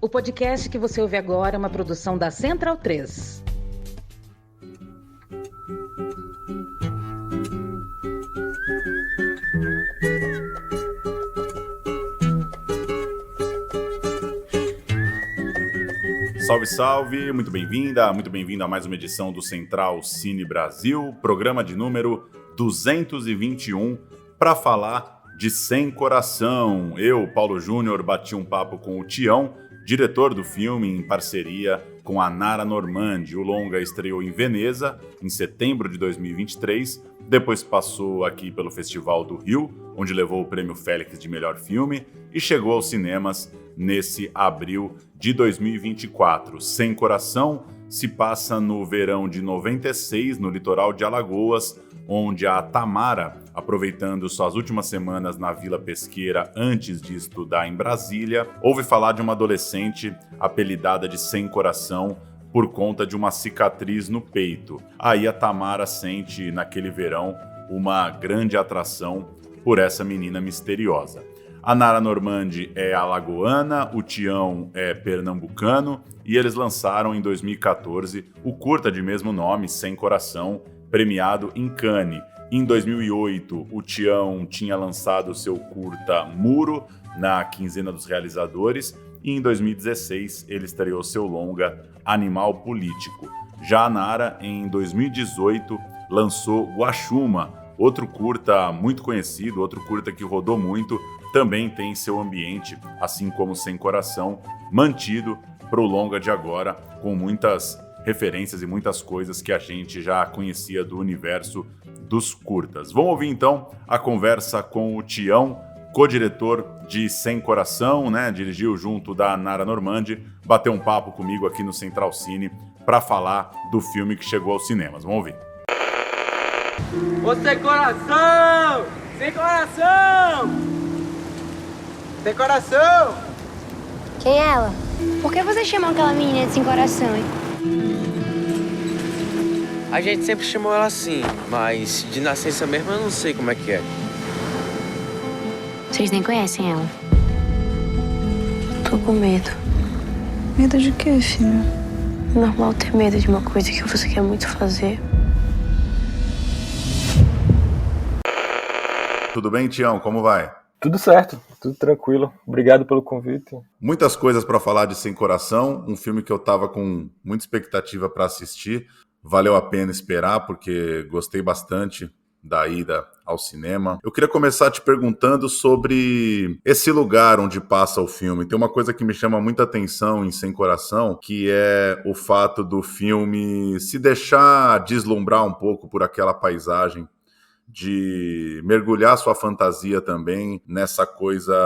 O podcast que você ouve agora é uma produção da Central 3. Salve, salve! Muito bem-vinda a mais uma edição do Central Cine Brasil, programa de número 221, para falar de Sem Coração. Eu, Paulo Júnior, bati um papo com o Tião, diretor do filme, em parceria com a Nara Normandi. O longa estreou em Veneza, em setembro de 2023, depois passou aqui pelo Festival do Rio, onde levou o Prêmio Félix de melhor filme, e chegou aos cinemas nesse abril de 2024. Sem Coração se passa no verão de 96, no litoral de Alagoas, onde a Tamara, aproveitando suas últimas semanas na Vila Pesqueira antes de estudar em Brasília, ouve falar de uma adolescente apelidada de Sem Coração por conta de uma cicatriz no peito. Aí a Tamara sente, naquele verão, uma grande atração por essa menina misteriosa. A Nara Normandi é alagoana, o Tião é pernambucano e eles lançaram em 2014 o curta de mesmo nome, Sem Coração, premiado em Cannes. Em 2008, o Tião tinha lançado seu curta Muro na Quinzena dos Realizadores e em 2016 ele estreou seu longa Animal Político. Já a Nara, em 2018, lançou Guaxuma, outro curta muito conhecido, outro curta que rodou muito, também tem seu ambiente, assim como Sem Coração, mantido para o longa de agora, com muitas referências e muitas coisas que a gente já conhecia do universo dos curtas. Vamos ouvir então a conversa com o Tião, co-diretor de Sem Coração, né? Dirigiu junto da Nara Normandi, bateu um papo comigo aqui no Central Cine para falar do filme que chegou aos cinemas. Vamos ouvir. Ô, Sem Coração! Sem Coração! Sem Coração! Quem é ela? Por que você chamou aquela menina de Sem Coração, hein? A gente sempre chamou ela assim, mas de nascença mesmo eu não sei como é que é. Vocês nem conhecem ela. Tô com medo. Medo de quê, filha? É normal ter medo de uma coisa que você quer muito fazer. Tudo bem, Tião? Como vai? Tudo certo, tudo tranquilo. Obrigado pelo convite. Muitas coisas para falar de Sem Coração, um filme que eu estava com muita expectativa para assistir. Valeu a pena esperar, porque gostei bastante da ida ao cinema. Eu queria começar te perguntando sobre esse lugar onde passa o filme. Tem uma coisa que me chama muita atenção em Sem Coração, que é o fato do filme se deixar deslumbrar um pouco por aquela paisagem, de mergulhar sua fantasia também nessa coisa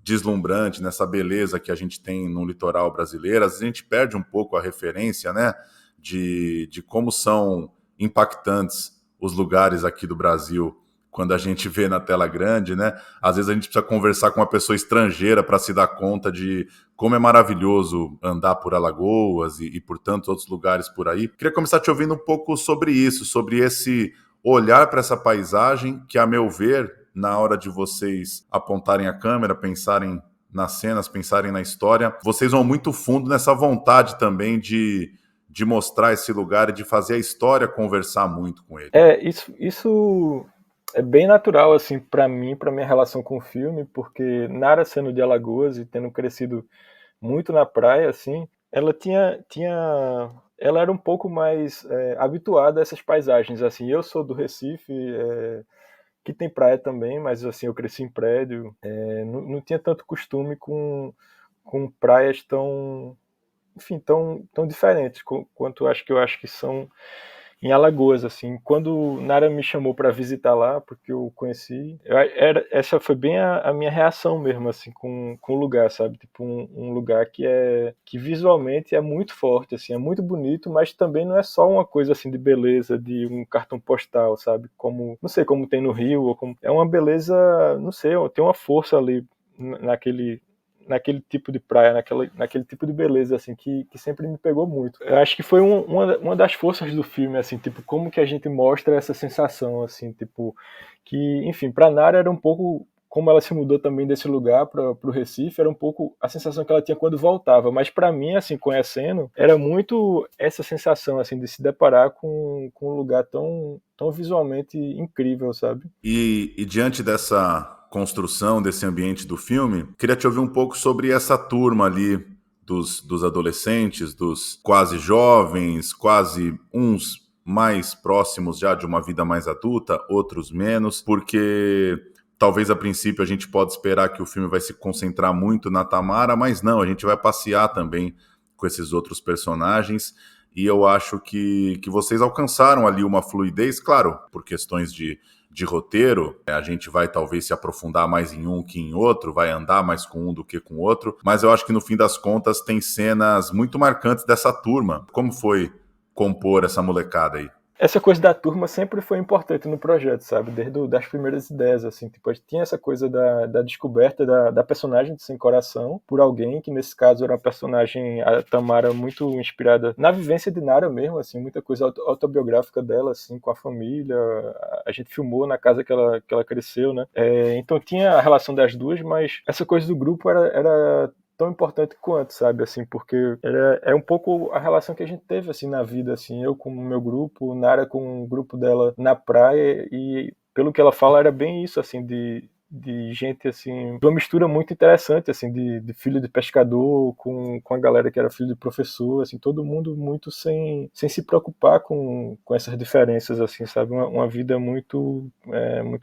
deslumbrante, nessa beleza que a gente tem no litoral brasileiro. Às vezes a gente perde um pouco a referência, né, de como são impactantes os lugares aqui do Brasil quando a gente vê na tela grande, né? Às vezes a gente precisa conversar com uma pessoa estrangeira para se dar conta de como é maravilhoso andar por Alagoas e por tantos outros lugares por aí. Queria começar te ouvindo um pouco sobre isso, sobre esse olhar para essa paisagem que, a meu ver, na hora de vocês apontarem a câmera, pensarem nas cenas, pensarem na história, vocês vão muito fundo nessa vontade também de mostrar esse lugar e de fazer a história conversar muito com ele. Isso é bem natural, assim, para mim, para minha relação com o filme, porque Nara, sendo de Alagoas e tendo crescido muito na praia, assim, ela ela era um pouco mais habituada a essas paisagens, assim. Eu sou do Recife, que tem praia também, mas assim, eu cresci em prédio, não tinha tanto costume com praias tão, enfim, tão diferentes quanto eu acho que são em Alagoas, assim. Quando Nara me chamou para visitar lá, porque eu conheci, essa foi bem a minha reação mesmo, assim, com o lugar, sabe? Tipo, um lugar que visualmente é muito forte, assim, é muito bonito, mas também não é só uma coisa, assim, de beleza, de um cartão postal, sabe? Como, não sei, como tem no Rio, ou como, é uma beleza, não sei, tem uma força ali naquele tipo de praia, naquele tipo de beleza, assim, que sempre me pegou muito. Eu acho que foi uma das forças do filme, assim, tipo, como que a gente mostra essa sensação, assim, tipo, que, enfim, pra Nara era um pouco como ela se mudou também desse lugar para o Recife, era um pouco a sensação que ela tinha quando voltava. Mas para mim, assim, conhecendo, era muito essa sensação assim de se deparar com um lugar tão visualmente incrível, sabe? E diante dessa construção, desse ambiente do filme, queria te ouvir um pouco sobre essa turma ali dos adolescentes, dos quase jovens, quase uns mais próximos já de uma vida mais adulta, outros menos, porque talvez a princípio a gente pode esperar que o filme vai se concentrar muito na Tamara, mas não, a gente vai passear também com esses outros personagens, e eu acho que vocês alcançaram ali uma fluidez, claro, por questões de roteiro, a gente vai talvez se aprofundar mais em um que em outro, vai andar mais com um do que com o outro, mas eu acho que no fim das contas tem cenas muito marcantes dessa turma. Como foi compor essa molecada aí? Essa coisa da turma sempre foi importante no projeto, sabe? Desde das primeiras ideias, assim, tipo, a gente tinha essa coisa da descoberta da personagem de Sem Coração por alguém, que nesse caso era uma personagem, a Tamara, muito inspirada na vivência de Nara mesmo, assim, muita coisa autobiográfica dela, assim, com a família, a gente filmou na casa que ela cresceu, né? Então tinha a relação das duas, mas essa coisa do grupo era tão importante quanto, sabe, assim, porque é um pouco a relação que a gente teve, assim, na vida, assim, eu com o meu grupo, Nara com o grupo dela na praia, e pelo que ela fala, era bem isso, assim, de gente, assim, uma mistura muito interessante, assim, de filho de pescador com a galera que era filho de professor, assim, todo mundo muito sem se preocupar com essas diferenças, assim, sabe, uma vida muito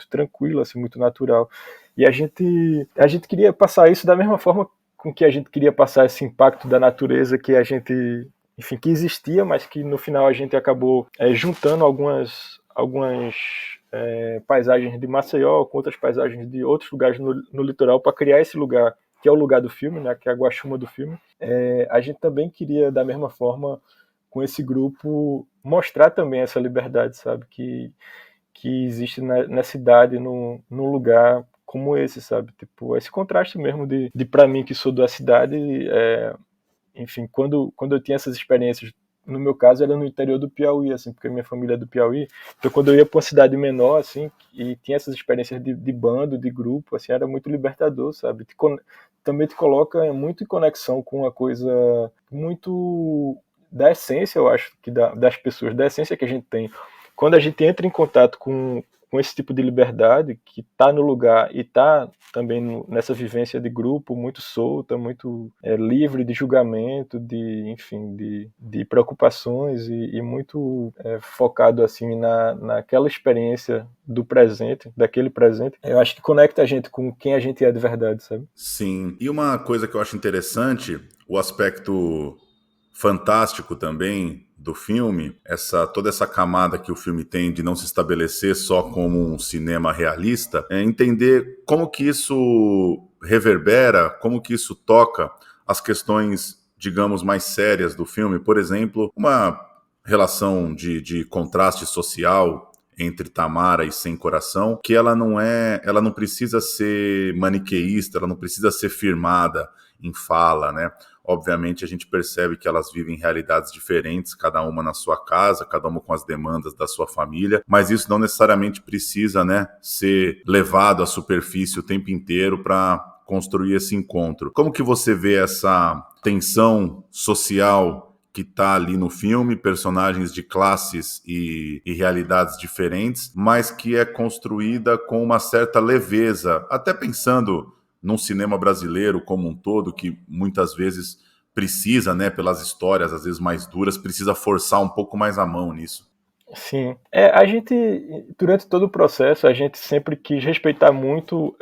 tranquila, assim, muito natural. E a gente queria passar isso da mesma forma com que a gente queria passar esse impacto da natureza que a gente, enfim, que existia, mas que no final a gente acabou juntando algumas paisagens de Maceió com outras paisagens de outros lugares no litoral para criar esse lugar, que é o lugar do filme, né, que é a Guaxuma do filme. A gente também queria, da mesma forma, com esse grupo, mostrar também essa liberdade, sabe, que existe na cidade, num lugar como esse, sabe? Tipo, esse contraste mesmo de para mim, que sou da cidade, enfim, quando eu tinha essas experiências, no meu caso era no interior do Piauí, assim, porque minha família é do Piauí, então quando eu ia para uma cidade menor, assim, e tinha essas experiências de bando, de grupo, assim, era muito libertador, sabe? Também te coloca muito em conexão com uma coisa muito da essência, eu acho, que das pessoas, da essência que a gente tem. Quando a gente entra em contato com esse tipo de liberdade, que está no lugar e está também nessa vivência de grupo muito solta, muito livre de julgamento, enfim, de preocupações e muito focado assim naquela experiência do presente, daquele presente, eu acho que conecta a gente com quem a gente é de verdade, sabe? Sim, e uma coisa que eu acho interessante, o aspecto fantástico também do filme, toda essa camada que o filme tem de não se estabelecer só como um cinema realista, é entender como que isso reverbera, como que isso toca as questões, digamos, mais sérias do filme. Por exemplo, uma relação de contraste social entre Tamara e Sem Coração, que ela não precisa ser maniqueísta, ela não precisa ser firmada em fala, né? Obviamente a gente percebe que elas vivem realidades diferentes, cada uma na sua casa, cada uma com as demandas da sua família, mas isso não necessariamente precisa, né, ser levado à superfície o tempo inteiro para construir esse encontro. Como que você vê essa tensão social que está ali no filme, personagens de classes e realidades diferentes, mas que é construída com uma certa leveza, até pensando num cinema brasileiro como um todo, que muitas vezes precisa, né, pelas histórias às vezes mais duras, precisa forçar um pouco mais a mão nisso. Sim. A gente, durante todo o processo, a gente sempre quis respeitar muito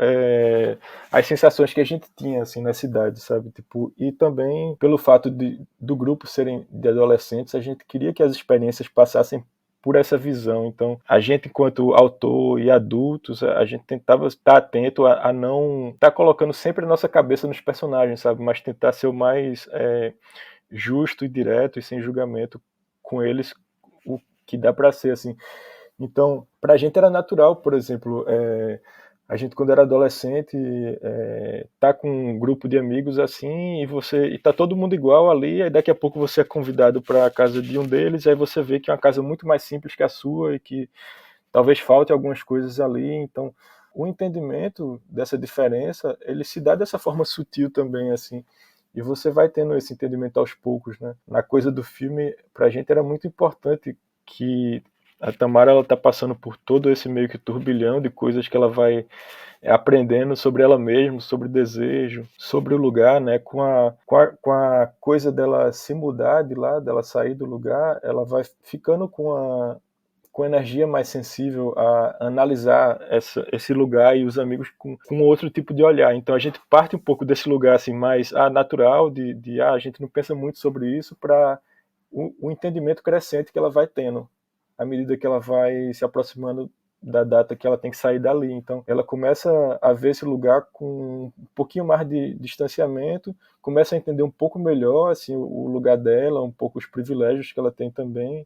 as sensações que a gente tinha, assim, na cidade, sabe? Tipo, e também, pelo fato do grupo serem de adolescentes, a gente queria que as experiências passassem por essa visão. Então, a gente, enquanto autor e adultos, a gente tentava estar atento a não estar colocando sempre a nossa cabeça nos personagens, sabe? Mas tentar ser o mais justo e direto e sem julgamento com eles, o que dá para ser, assim. Então, para a gente era natural, por exemplo, a gente, quando era adolescente, tá com um grupo de amigos assim, e tá todo mundo igual ali, aí daqui a pouco você é convidado para a casa de um deles, aí você vê que é uma casa muito mais simples que a sua e que talvez falte algumas coisas ali. Então, o entendimento dessa diferença, ele se dá dessa forma sutil também, assim, e você vai tendo esse entendimento aos poucos, né? Na coisa do filme, pra gente era muito importante que a Tamara, ela tá passando por todo esse meio que turbilhão de coisas que ela vai aprendendo sobre ela mesma, sobre desejo, sobre o lugar, né? Com a coisa dela se mudar de lá, dela sair do lugar, ela vai ficando com energia mais sensível a analisar esse lugar e os amigos com outro tipo de olhar. Então a gente parte um pouco desse lugar assim mais natural, a gente não pensa muito sobre isso, para o entendimento crescente que ela vai tendo à medida que ela vai se aproximando da data que ela tem que sair dali. Então ela começa a ver esse lugar com um pouquinho mais de distanciamento, começa a entender um pouco melhor assim, o lugar dela, um pouco os privilégios que ela tem também,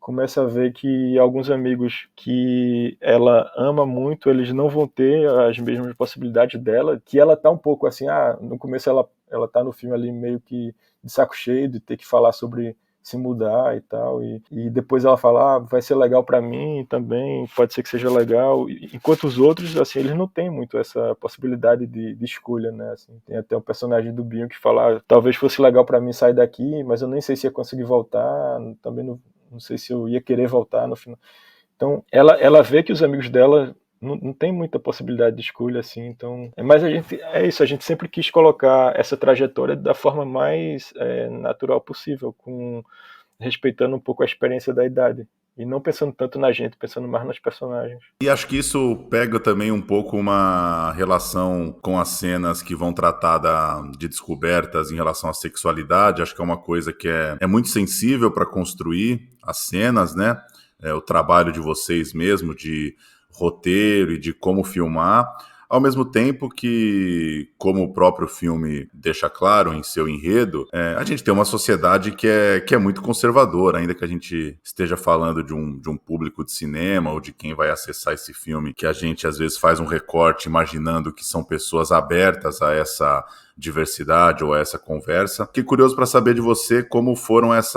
começa a ver que alguns amigos que ela ama muito, eles não vão ter as mesmas possibilidades dela, que ela tá um pouco assim, no começo ela tá no filme ali meio que de saco cheio de ter que falar sobre se mudar e tal, e depois ela fala, vai ser legal para mim também, pode ser que seja legal, enquanto os outros, assim, eles não têm muito essa possibilidade de escolha, né, assim, tem até um personagem do Binho que fala, talvez fosse legal para mim sair daqui, mas eu nem sei se ia conseguir voltar, também não sei se eu ia querer voltar no final. Então, ela vê que os amigos dela não tem muita possibilidade de escolha, assim, então... Mas a gente sempre quis colocar essa trajetória da forma mais natural possível, respeitando um pouco a experiência da idade. E não pensando tanto na gente, pensando mais nos personagens. E acho que isso pega também um pouco uma relação com as cenas que vão tratar de descobertas em relação à sexualidade. Acho que é uma coisa que é muito sensível para construir as cenas, né? O trabalho de vocês mesmo, de roteiro e de como filmar. Ao mesmo tempo que, como o próprio filme deixa claro em seu enredo, a gente tem uma sociedade que é muito conservadora, ainda que a gente esteja falando de um público de cinema ou de quem vai acessar esse filme, que a gente às vezes faz um recorte imaginando que são pessoas abertas a essa diversidade ou a essa conversa. Fiquei curioso para saber de você como foram as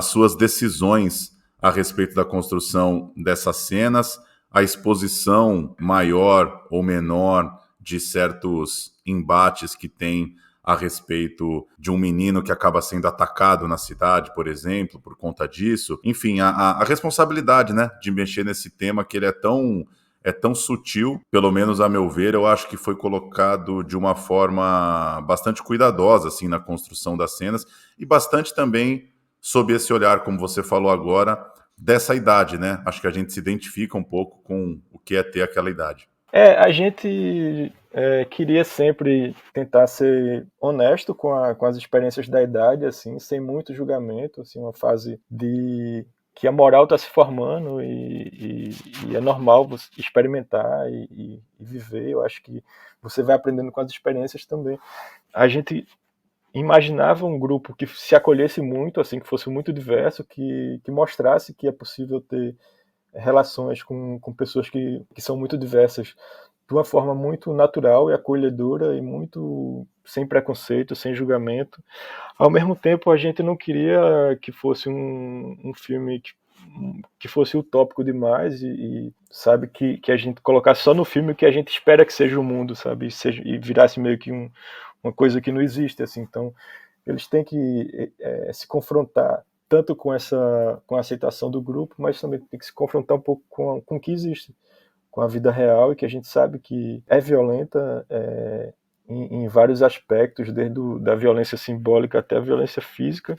suas decisões a respeito da construção dessas cenas, a exposição maior ou menor de certos embates que tem a respeito de um menino que acaba sendo atacado na cidade, por exemplo, por conta disso. Enfim, a responsabilidade, né, de mexer nesse tema que ele é tão sutil, pelo menos a meu ver, eu acho que foi colocado de uma forma bastante cuidadosa assim, na construção das cenas e bastante também sob esse olhar, como você falou agora, dessa idade, né? Acho que a gente se identifica um pouco com o que é ter aquela idade. A gente queria sempre tentar ser honesto com as experiências da idade, assim, sem muito julgamento, assim, uma fase que a moral está se formando e é normal você experimentar e viver. Eu acho que você vai aprendendo com as experiências também. A gente imaginava um grupo que se acolhesse muito, assim, que fosse muito diverso, que mostrasse que é possível ter relações com pessoas que são muito diversas de uma forma muito natural e acolhedora e muito sem preconceito, sem julgamento. Ao mesmo tempo, a gente não queria que fosse um filme que fosse utópico demais e sabe, que a gente colocasse só no filme o que a gente espera que seja o mundo, sabe, e virasse meio que uma coisa que não existe, assim. Então eles têm que se confrontar tanto com a aceitação do grupo, mas também tem que se confrontar um pouco com o que existe, com a vida real, e que a gente sabe que é violenta em vários aspectos, desde da violência simbólica até a violência física.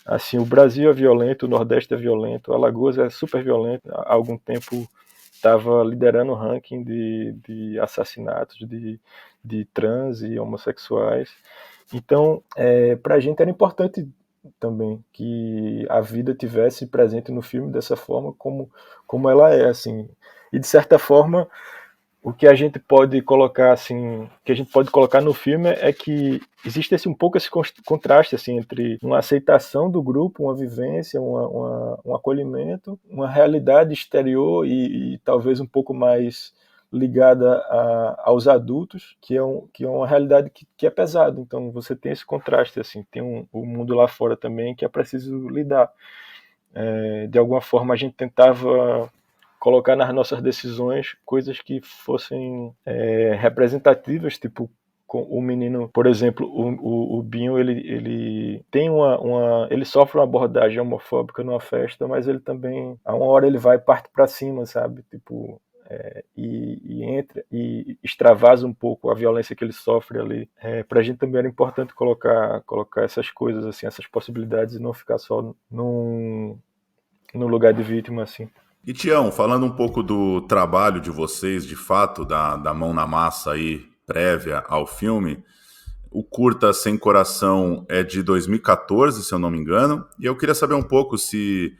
Assim, o Brasil é violento, o Nordeste é violento, Alagoas é super violento. Há algum tempo estava liderando o ranking de assassinatos de trans e homossexuais. Então, para a gente era importante também que a vida tivesse presente no filme dessa forma como ela é, assim. E de certa forma, o que a gente pode colocar assim, que a gente pode colocar no filme é que existe um pouco esse contraste assim entre uma aceitação do grupo, uma vivência, um acolhimento, uma realidade exterior e talvez um pouco mais ligada aos adultos, que é uma realidade que é pesada. Então você tem esse contraste, assim, tem o mundo lá fora também que é preciso lidar. De alguma forma a gente tentava colocar nas nossas decisões coisas que fossem representativas, tipo com o menino, por exemplo, o Binho, ele tem ele sofre uma abordagem homofóbica numa festa, mas ele também, a uma hora ele vai parte para cima, sabe? Tipo, e entra e extravasa um pouco a violência que ele sofre ali. Pra gente também era importante colocar essas coisas, assim, essas possibilidades e não ficar só no lugar de vítima, assim. E Tião, falando um pouco do trabalho de vocês, de fato, da mão na massa aí, prévia ao filme, o curta Sem Coração é de 2014, se eu não me engano, e eu queria saber um pouco se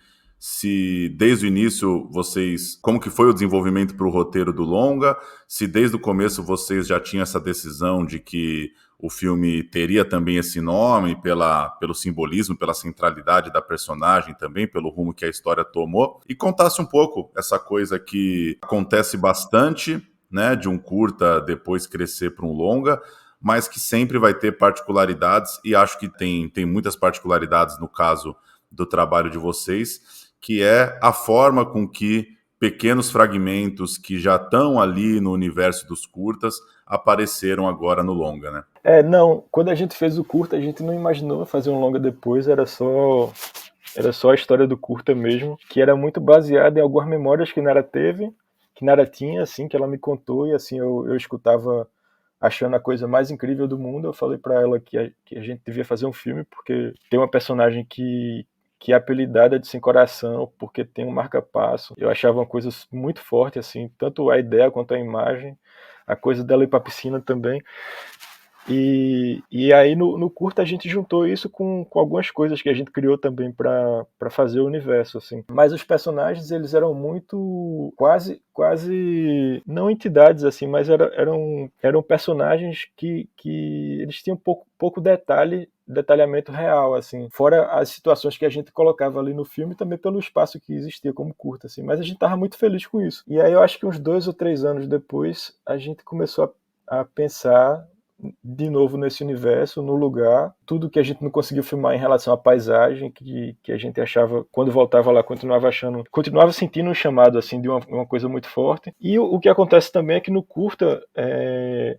desde o início vocês, como que foi o desenvolvimento para o roteiro do longa, se desde o começo vocês já tinham essa decisão de que o filme teria também esse nome pelo simbolismo, pela centralidade da personagem também, pelo rumo que a história tomou, e contasse um pouco essa coisa que acontece bastante, né, de um curta depois crescer para um longa, mas que sempre vai ter particularidades, e acho que tem muitas particularidades no caso do trabalho de vocês, que é a forma com que pequenos fragmentos que já estão ali no universo dos curtas apareceram agora no longa, né? Não, quando a gente fez o curta, a gente não imaginou fazer um longa depois, era só a história do curta mesmo, que era muito baseada em algumas memórias que Nara teve, que Nara tinha, assim, que ela me contou, e assim, eu escutava achando a coisa mais incrível do mundo. Eu falei pra ela que a gente devia fazer um filme, porque tem uma personagem que é apelidada de Sem Coração, porque tem um marca-passo. Eu achava uma coisa muito forte, assim, tanto a ideia quanto a imagem, a coisa dela ir pra piscina também. E aí no curta a gente juntou isso com algumas coisas que a gente criou também para fazer o universo, assim. Mas os personagens, eles eram muito quase não entidades, assim, mas eram personagens que eles tinham pouco detalhamento real, assim, fora as situações que a gente colocava ali no filme, também pelo espaço que existia como curta, assim. Mas a gente tava muito feliz com isso. E aí eu acho que uns 2 ou 3 anos depois a gente começou a pensar de novo nesse universo, no lugar, tudo que a gente não conseguiu filmar em relação à paisagem, que a gente achava, quando voltava lá, continuava sentindo um chamado, assim, de uma coisa muito forte. E o que acontece também é que no curta,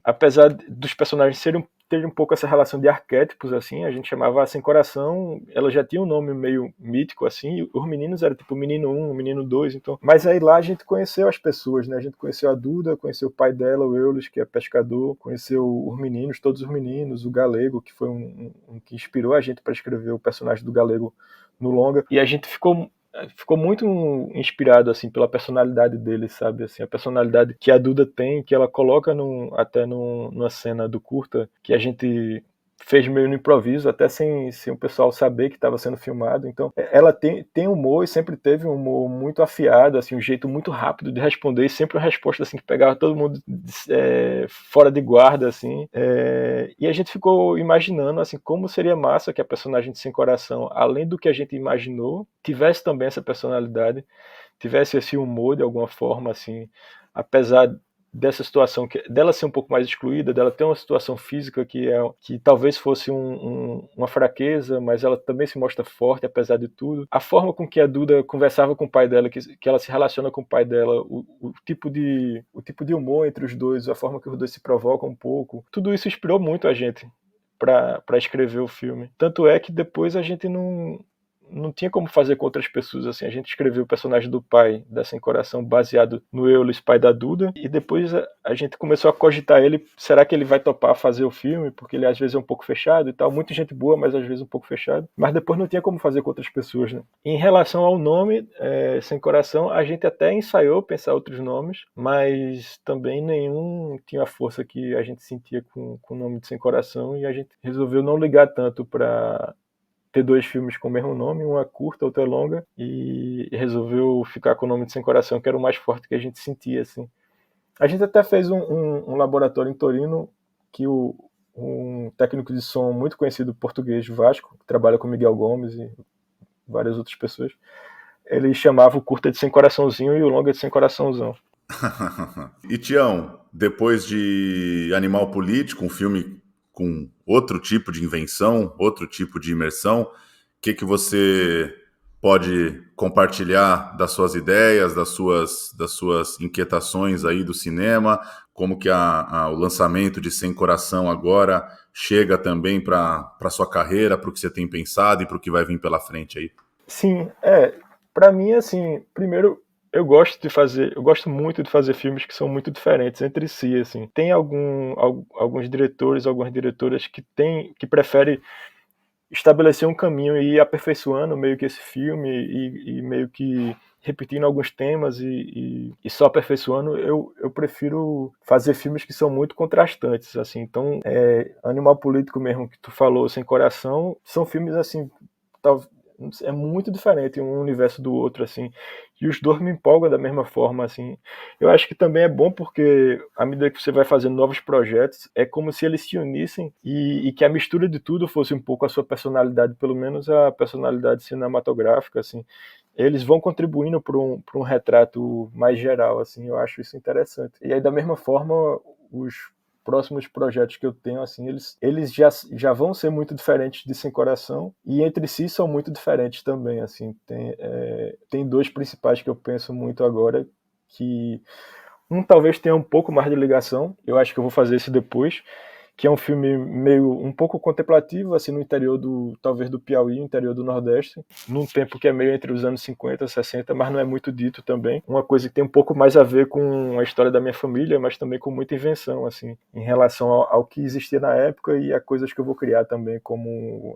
apesar dos personagens terem um pouco essa relação de arquétipos, assim, a gente chamava Sem Coração, ela já tinha um nome meio mítico, assim, e os meninos eram tipo o menino 1, o menino 2, então. Mas aí lá a gente conheceu as pessoas, né? A gente conheceu a Duda, conheceu o pai dela, o Eulis, que é pescador, conheceu os meninos, todos os meninos, o Galego, que foi um que inspirou a gente para escrever o personagem do Galego no longa, e a gente ficou muito inspirado, assim, pela personalidade dele, sabe, assim, a personalidade que a Duda tem, que ela coloca até numa cena do curta, que a gente fez meio no improviso, até sem o pessoal saber que estava sendo filmado. Então ela tem humor, e sempre teve um humor muito afiado, assim, um jeito muito rápido de responder, e sempre uma resposta assim que pegava todo mundo fora de guarda, assim. E a gente ficou imaginando, assim, como seria massa que a personagem de Sem Coração, além do que a gente imaginou, tivesse também essa personalidade, tivesse esse humor de alguma forma, assim, apesar dessa situação, dela ser um pouco mais excluída, dela ter uma situação física que talvez fosse uma fraqueza, mas ela também se mostra forte apesar de tudo. A forma com que a Duda conversava com o pai dela, que ela se relaciona com o pai dela, o tipo de humor entre os dois, a forma que os dois se provocam um pouco, tudo isso inspirou muito a gente para escrever o filme. Tanto é que depois a gente não tinha como fazer com outras pessoas, assim. A gente escreveu o personagem do pai da Sem Coração baseado no Eulis, pai da Duda, e depois a gente começou a cogitar ele, será que ele vai topar fazer o filme, porque ele às vezes é um pouco fechado e tal, muita gente boa, mas às vezes um pouco fechado, mas depois não tinha como fazer com outras pessoas, né? Em relação ao nome, Sem Coração, a gente até ensaiou pensar outros nomes, mas também nenhum tinha a força que a gente sentia com o nome de Sem Coração, e a gente resolveu não ligar tanto para ter 2 filmes com o mesmo nome, uma curta, outra longa, e resolveu ficar com o nome de Sem Coração, que era o mais forte que a gente sentia, assim. A gente até fez um laboratório em Torino, que um técnico de som muito conhecido português, Vasco, que trabalha com Miguel Gomes e várias outras pessoas, ele chamava o curta de Sem Coraçãozinho e o longa de Sem Coraçãozão. E Tião, depois de Animal Político, um filme com outro tipo de invenção, outro tipo de imersão, o que você pode compartilhar das suas ideias, das suas inquietações aí do cinema, como que o lançamento de Sem Coração agora chega também para a sua carreira, para o que você tem pensado e para o que vai vir pela frente aí. Sim, para mim, assim, primeiro, eu gosto muito de fazer filmes que são muito diferentes entre si, assim. Tem alguns diretores, algumas diretoras que preferem estabelecer um caminho e ir aperfeiçoando meio que esse filme e meio que repetindo alguns temas e só aperfeiçoando. Eu prefiro fazer filmes que são muito contrastantes, assim. Então, Animal Político mesmo, que tu falou, Sem Coração, são filmes, assim, é muito diferente um universo do outro, assim, e os dois me empolgam da mesma forma, assim. Eu acho que também é bom porque à medida que você vai fazendo novos projetos, é como se eles se unissem e que a mistura de tudo fosse um pouco a sua personalidade, pelo menos a personalidade cinematográfica, assim. Eles vão contribuindo para um retrato mais geral, assim. Eu acho isso interessante. E aí, da mesma forma, os próximos projetos que eu tenho, assim, eles já vão ser muito diferentes de Sem Coração e entre si são muito diferentes também, assim. Tem dois principais que eu penso muito agora, que um talvez tenha um pouco mais de ligação, eu acho que eu vou fazer esse depois, que é um filme meio um pouco contemplativo, assim, no interior talvez do Piauí, interior do Nordeste, num tempo que é meio entre os anos 50 e 60, mas não é muito dito também. Uma coisa que tem um pouco mais a ver com a história da minha família, mas também com muita invenção, assim, em relação ao que existia na época e a coisas que eu vou criar também, como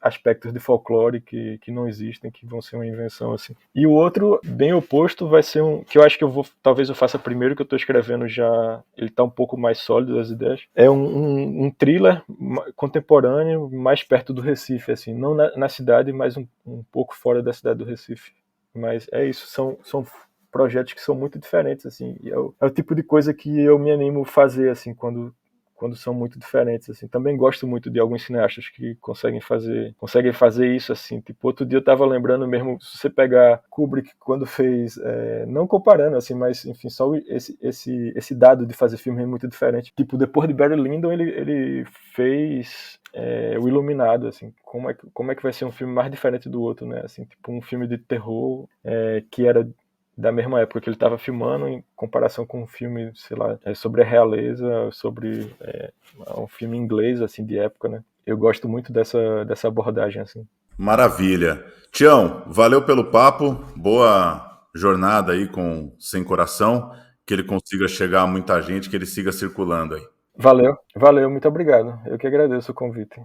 aspectos de folclore que não existem, que vão ser uma invenção, assim. E o outro, bem oposto, vai ser que eu acho que talvez eu faça primeiro, que eu estou escrevendo já, ele está um pouco mais sólido as ideias. É um thriller contemporâneo, mais perto do Recife, assim, não na cidade, mas um pouco fora da cidade do Recife. Mas é isso, são projetos que são muito diferentes, assim, e é o tipo de coisa que eu me animo a fazer, assim, quando são muito diferentes, assim. Também gosto muito de alguns cineastas que conseguem fazer isso, assim. Tipo, outro dia eu tava lembrando mesmo, se você pegar Kubrick quando fez, não comparando, assim, mas, enfim, só esse dado de fazer filme é muito diferente. Tipo, depois de Barry Lyndon, ele fez O Iluminado, assim. Como é que vai ser um filme mais diferente do outro, né? Assim, tipo, um filme de terror que era da mesma época que ele estava filmando, em comparação com um filme, sei lá, sobre a realeza, sobre um filme inglês, assim, de época, né? Eu gosto muito dessa abordagem, assim. Maravilha. Tião, valeu pelo papo, boa jornada aí com Sem Coração, que ele consiga chegar a muita gente, que ele siga circulando aí. Valeu, muito obrigado. Eu que agradeço o convite.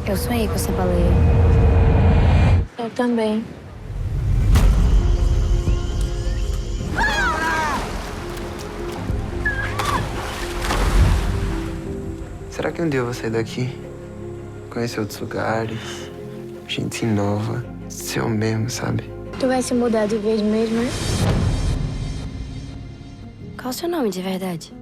Eu sonhei com essa baleia. Eu também. Será que um dia eu vou sair daqui? Conhecer outros lugares, gente nova, ser eu mesmo, sabe? Tu vai se mudar de vez mesmo, né? Qual o seu nome de verdade?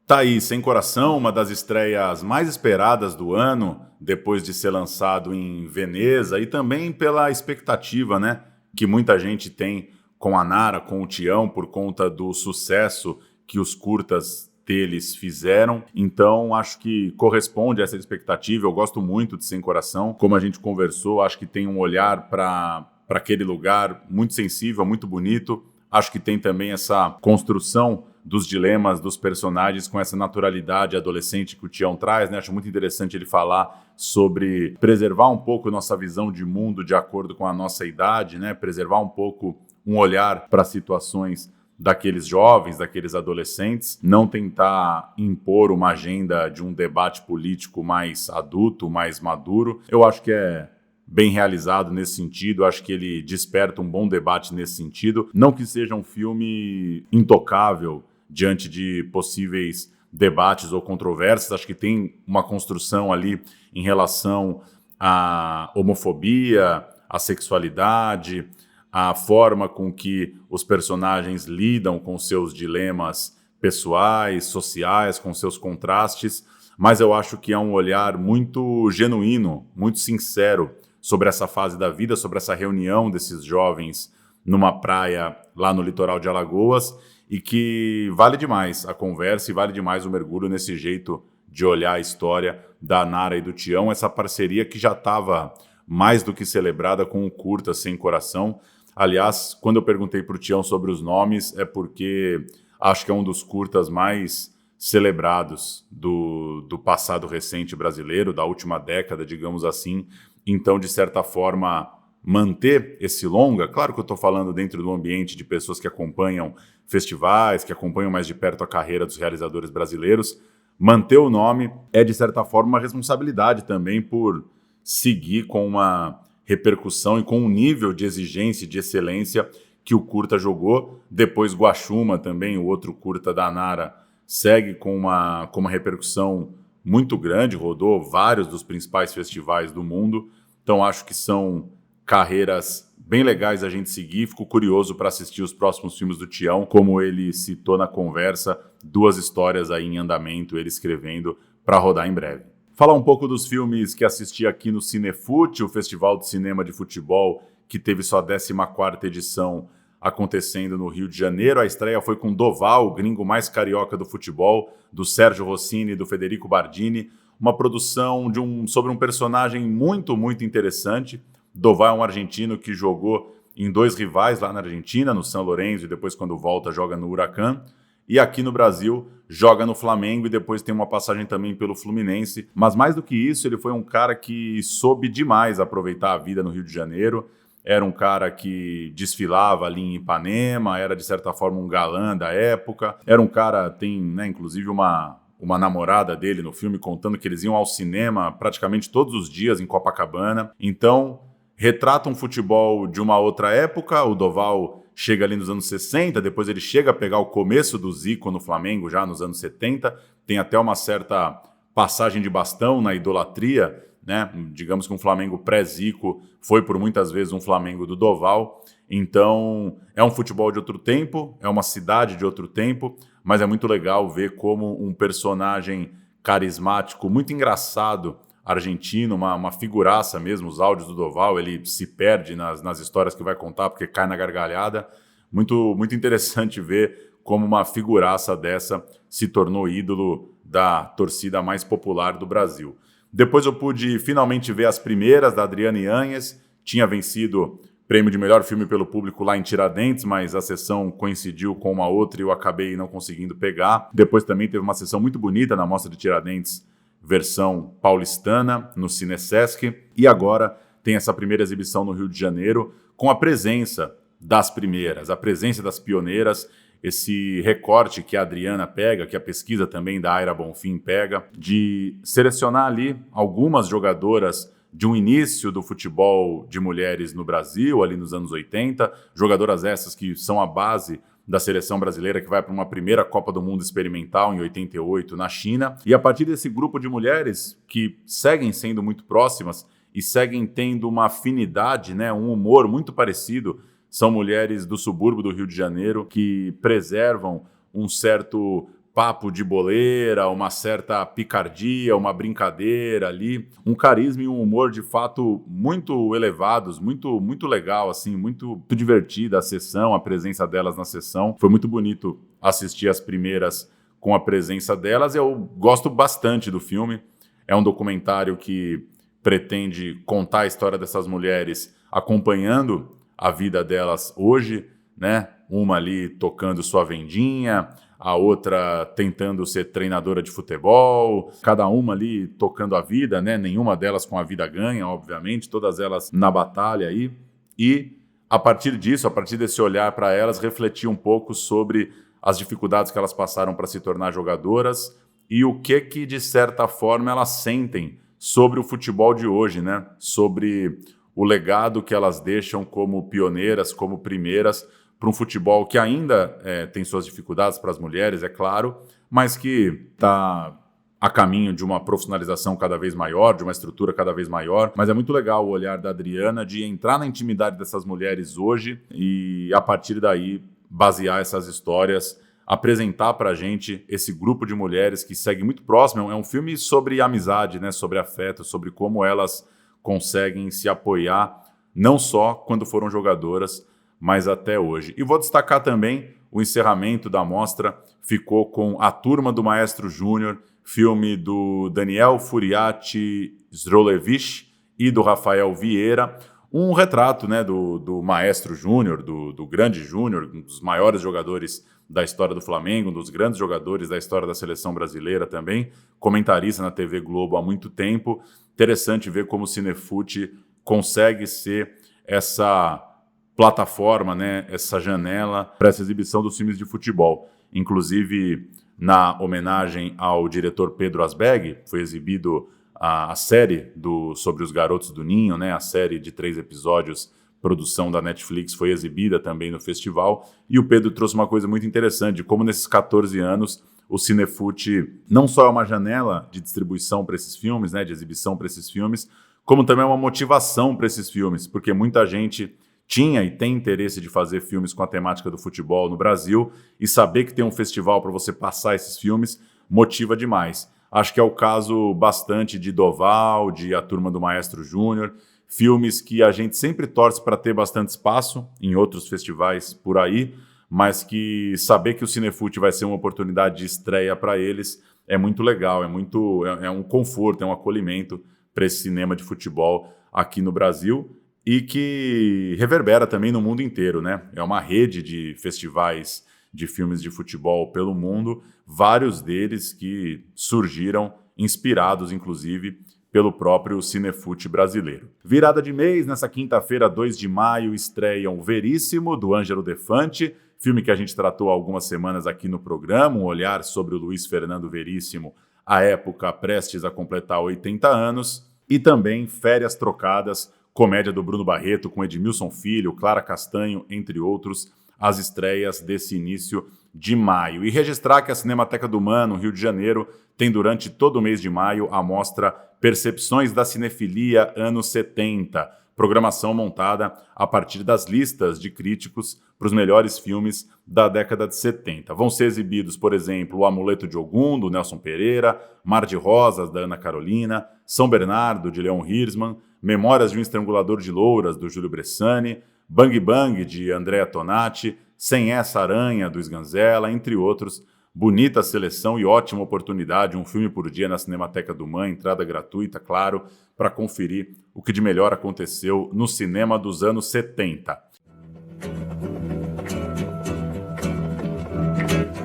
Tá aí, Sem Coração, uma das estreias mais esperadas do ano, depois de ser lançado em Veneza, e também pela expectativa, né, que muita gente tem com a Nara, com o Tião, por conta do sucesso que os curtas deles fizeram. Então, acho que corresponde a essa expectativa. Eu gosto muito de Sem Coração. Como a gente conversou, acho que tem um olhar para aquele lugar muito sensível, muito bonito. Acho que tem também essa construção dos dilemas dos personagens com essa naturalidade adolescente que o Tião traz, né? Acho muito interessante ele falar sobre preservar um pouco nossa visão de mundo de acordo com a nossa idade, né? Preservar um pouco um olhar para situações daqueles jovens, daqueles adolescentes, não tentar impor uma agenda de um debate político mais adulto, mais maduro. Eu acho que é bem realizado nesse sentido, acho que ele desperta um bom debate nesse sentido. Não que seja um filme intocável diante de possíveis debates ou controvérsias, acho que tem uma construção ali em relação à homofobia, à sexualidade, à forma com que os personagens lidam com seus dilemas pessoais, sociais, com seus contrastes, mas eu acho que é um olhar muito genuíno, muito sincero sobre essa fase da vida, sobre essa reunião desses jovens numa praia lá no litoral de Alagoas, e que vale demais a conversa e vale demais o mergulho nesse jeito de olhar a história da Nara e do Tião, essa parceria que já estava mais do que celebrada com o curta Sem Coração. Aliás, quando eu perguntei para o Tião sobre os nomes, é porque acho que é um dos curtas mais celebrados do passado recente brasileiro, da última década, digamos assim. Então, de certa forma, manter esse longa, claro que eu estou falando dentro do ambiente de pessoas que acompanham festivais, que acompanham mais de perto a carreira dos realizadores brasileiros, manter o nome é, de certa forma, uma responsabilidade também por seguir com uma repercussão e com um nível de exigência e de excelência que o curta jogou. Depois Guaxuma também, o outro curta da Nara, segue com uma repercussão muito grande, rodou vários dos principais festivais do mundo. Então acho que são carreiras bem legais a gente seguir. Fico curioso para assistir os próximos filmes do Tião, como ele citou na conversa, 2 histórias aí em andamento, ele escrevendo para rodar em breve. Falar um pouco dos filmes que assisti aqui no Cinefute, o Festival de Cinema de Futebol, que teve sua 14ª edição acontecendo no Rio de Janeiro. A estreia foi com Doval, o gringo mais carioca do futebol, do Sérgio Rossini e do Federico Bardini, uma produção sobre um personagem muito, muito interessante. Doval é um argentino que jogou em 2 rivais lá na Argentina, no São Lourenço, e depois, quando volta, joga no Huracan. E aqui no Brasil, joga no Flamengo e depois tem uma passagem também pelo Fluminense. Mas mais do que isso, ele foi um cara que soube demais aproveitar a vida no Rio de Janeiro. Era um cara que desfilava ali em Ipanema, era de certa forma um galã da época. Era um cara, tem, né, inclusive uma namorada dele no filme contando que eles iam ao cinema praticamente todos os dias em Copacabana. Então, retrata um futebol de uma outra época. O Doval chega ali nos anos 60, depois ele chega a pegar o começo do Zico no Flamengo já nos anos 70. Tem até uma certa passagem de bastão na idolatria, né? Digamos que um Flamengo pré-Zico foi por muitas vezes um Flamengo do Doval. Então é um futebol de outro tempo, é uma cidade de outro tempo, mas é muito legal ver como um personagem carismático, muito engraçado, argentino, uma figuraça mesmo. Os áudios do Doval, ele se perde nas histórias que vai contar porque cai na gargalhada. Muito, muito interessante ver como uma figuraça dessa se tornou ídolo da torcida mais popular do Brasil. Depois eu pude finalmente ver as primeiras da Adriana Yanhes. Tinha vencido prêmio de melhor filme pelo público lá em Tiradentes, mas a sessão coincidiu com uma outra e eu acabei não conseguindo pegar. Depois também teve uma sessão muito bonita na Mostra de Tiradentes, versão paulistana, no Cinesesc. E agora tem essa primeira exibição no Rio de Janeiro, com a presença das primeiras, a presença das pioneiras, esse recorte que a Adriana pega, que a pesquisa também da Aira Bonfim pega, de selecionar ali algumas jogadoras de um início do futebol de mulheres no Brasil, ali nos anos 80, jogadoras essas que são a base da seleção brasileira que vai para uma primeira Copa do Mundo experimental em 88 na China. E a partir desse grupo de mulheres que seguem sendo muito próximas e seguem tendo uma afinidade, né, um humor muito parecido, são mulheres do subúrbio do Rio de Janeiro que preservam um certo papo de boleira, uma certa picardia, uma brincadeira ali, um carisma e um humor de fato muito elevados, muito legal, assim, muito divertida a sessão, a presença delas na sessão. Foi muito bonito assistir as primeiras com a presença delas. Eu gosto bastante do filme. É um documentário que pretende contar a história dessas mulheres acompanhando a vida delas hoje, né? Uma ali tocando sua vendinha, a outra tentando ser treinadora de futebol, cada uma ali tocando a vida, né? Nenhuma delas com a vida ganha, obviamente, todas elas na batalha aí. E a partir disso, a partir desse olhar para elas, refletir um pouco sobre as dificuldades que elas passaram para se tornar jogadoras e o que de certa forma elas sentem sobre o futebol de hoje, né? Sobre o legado que elas deixam como pioneiras, como primeiras, para um futebol que ainda tem suas dificuldades para as mulheres, é claro, mas que está a caminho de uma profissionalização cada vez maior, de uma estrutura cada vez maior. Mas é muito legal o olhar da Adriana de entrar na intimidade dessas mulheres hoje e, a partir daí, basear essas histórias, apresentar para a gente esse grupo de mulheres que segue muito próximo. É um filme sobre amizade, né? Sobre afeto, sobre como elas conseguem se apoiar, não só quando foram jogadoras, mas até hoje. E vou destacar também o encerramento da mostra, ficou com A Turma do Maestro Júnior, filme do Daniel Furiati Zrolevich e do Rafael Vieira, um retrato, né, do Maestro Júnior, do grande Júnior, um dos maiores jogadores da história do Flamengo, um dos grandes jogadores da história da seleção brasileira também, comentarista na TV Globo há muito tempo. Interessante ver como o Cinefute consegue ser essa plataforma, né, essa janela para essa exibição dos filmes de futebol. Inclusive, na homenagem ao diretor Pedro Asbeg, foi exibido a série sobre os Garotos do Ninho, né, a série de 3 episódios, produção da Netflix, foi exibida também no festival, e o Pedro trouxe uma coisa muito interessante, de como nesses 14 anos o Cinefute não só é uma janela de distribuição para esses filmes, né, de exibição para esses filmes, como também é uma motivação para esses filmes, porque muita gente tinha e tem interesse de fazer filmes com a temática do futebol no Brasil, e saber que tem um festival para você passar esses filmes motiva demais. Acho que é o caso bastante de Doval, de A Turma do Maestro Júnior, filmes que a gente sempre torce para ter bastante espaço em outros festivais por aí, mas que saber que o Cinefute vai ser uma oportunidade de estreia para eles é muito legal, é um conforto, é um acolhimento para esse cinema de futebol aqui no Brasil e que reverbera também no mundo inteiro, né? É uma rede de festivais de filmes de futebol pelo mundo, vários deles que surgiram inspirados, inclusive, pelo próprio Cinefute brasileiro. Virada de mês, nessa quinta-feira, 2 de maio, estreiam Veríssimo, do Ângelo Defante, filme que a gente tratou há algumas semanas aqui no programa, um olhar sobre o Luiz Fernando Veríssimo, à época prestes a completar 80 anos, e também Férias Trocadas, comédia do Bruno Barreto, com Edmilson Filho, Clara Castanho, entre outros, as estreias desse início de maio. E registrar que a Cinemateca do MAN, no Rio de Janeiro, tem durante todo o mês de maio a mostra Percepções da Cinefilia anos 70, programação montada a partir das listas de críticos para os melhores filmes da década de 70. Vão ser exibidos, por exemplo, O Amuleto de Ogum, do Nelson Pereira, Mar de Rosas, da Ana Carolina, São Bernardo, de Leon Hirschman, Memórias de um Estrangulador de Louras, do Júlio Bressani, Bang Bang, de Andrea Tonati, Sem Essa Aranha, do Sganzella, entre outros. Bonita seleção e ótima oportunidade, um filme por dia na Cinemateca do MAN, entrada gratuita, claro, para conferir o que de melhor aconteceu no cinema dos anos 70.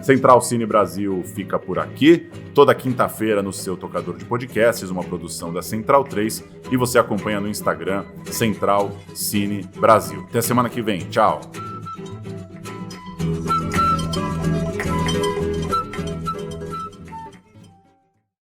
Central Cine Brasil fica por aqui, toda quinta-feira no seu tocador de podcasts, uma produção da Central 3, e você acompanha no Instagram Central Cine Brasil. Até semana que vem, tchau!